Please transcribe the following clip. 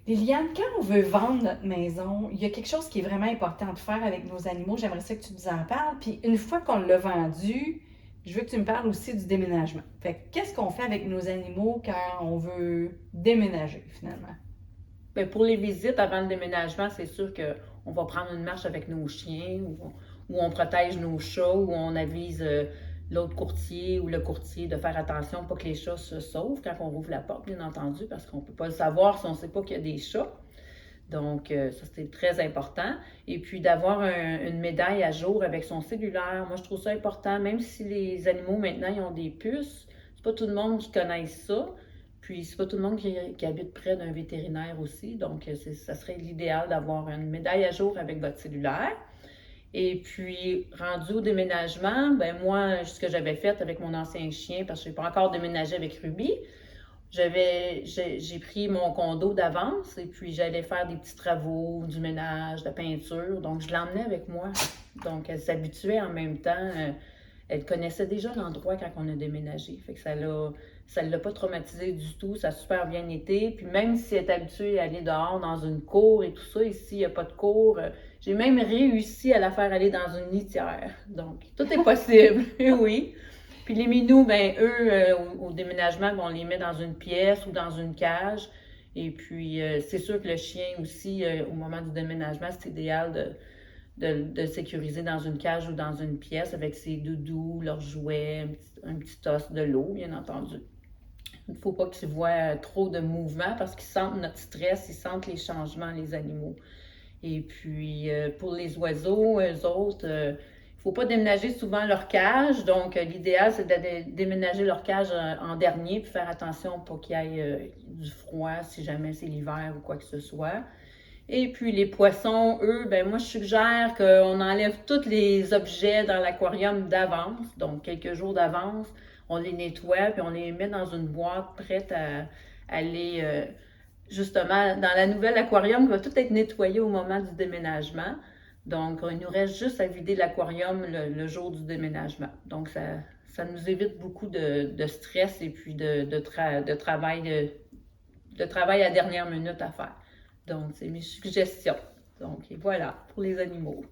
Liliane, quand on veut vendre notre maison, il y a quelque chose qui est vraiment important de faire avec nos animaux. J'aimerais ça que tu nous en parles. Puis une fois qu'on l'a vendu, je veux que tu me parles aussi du déménagement. Fait que qu'est-ce qu'on fait avec nos animaux quand on veut déménager finalement? Bien, pour les visites avant le déménagement, c'est sûr qu'on va prendre une marche avec nos chiens, ou on protège nos chats, ou on avise l'autre courtier ou le courtier de faire attention pour que les chats se sauvent quand on rouvre la porte, bien entendu, parce qu'on ne peut pas le savoir si on ne sait pas qu'il y a des chats. Donc, ça, c'est très important. Et puis, d'avoir une médaille à jour avec son cellulaire. Moi, je trouve ça important, même si les animaux, maintenant, ils ont des puces. C'est pas tout le monde qui connaît ça. Puis, c'est pas tout le monde qui habite près d'un vétérinaire aussi. Donc, ça serait l'idéal d'avoir une médaille à jour avec votre cellulaire. Et puis, rendu au déménagement, ben moi, ce que j'avais fait avec mon ancien chien, parce que je n'ai pas encore déménagé avec Ruby, j'ai pris mon condo d'avance et puis j'allais faire des petits travaux, du ménage, de la peinture. Donc, je l'emmenais avec moi. Donc, elle s'habituait en même temps. Elle connaissait déjà l'endroit quand on a déménagé. Fait que ça l'a pas traumatisé du tout. Ça a super bien été. Puis même si elle est habituée à aller dehors dans une cour et tout ça, ici, il n'y a pas de cour. J'ai même réussi à la faire aller dans une litière. Donc, tout est possible. Oui. Puis les minous, ben eux, au déménagement, ben, on les met dans une pièce ou dans une cage. Et puis, c'est sûr que le chien aussi, au moment du déménagement, c'est idéal de le sécuriser dans une cage ou dans une pièce avec ses doudous, leurs jouets, un petit os de l'eau, bien entendu. Il ne faut pas qu'ils voient trop de mouvement parce qu'ils sentent notre stress, ils sentent les changements, les animaux. Et puis, pour les oiseaux, eux autres, il ne faut pas déménager souvent leur cage. Donc, l'idéal, c'est de déménager leur cage en dernier, puis faire attention pour qu'il y ait du froid si jamais c'est l'hiver ou quoi que ce soit. Et puis, les poissons, eux, ben moi, je suggère qu'on enlève tous les objets dans l'aquarium d'avance, donc quelques jours d'avance. On les nettoie, puis on les met dans une boîte prête à aller justement dans la nouvelle aquarium qui va tout être nettoyé au moment du déménagement. Donc, il nous reste juste à vider l'aquarium le jour du déménagement. Donc, ça nous évite beaucoup de stress et puis de travail à dernière minute à faire. Donc, c'est mes suggestions. Donc, et voilà pour les animaux.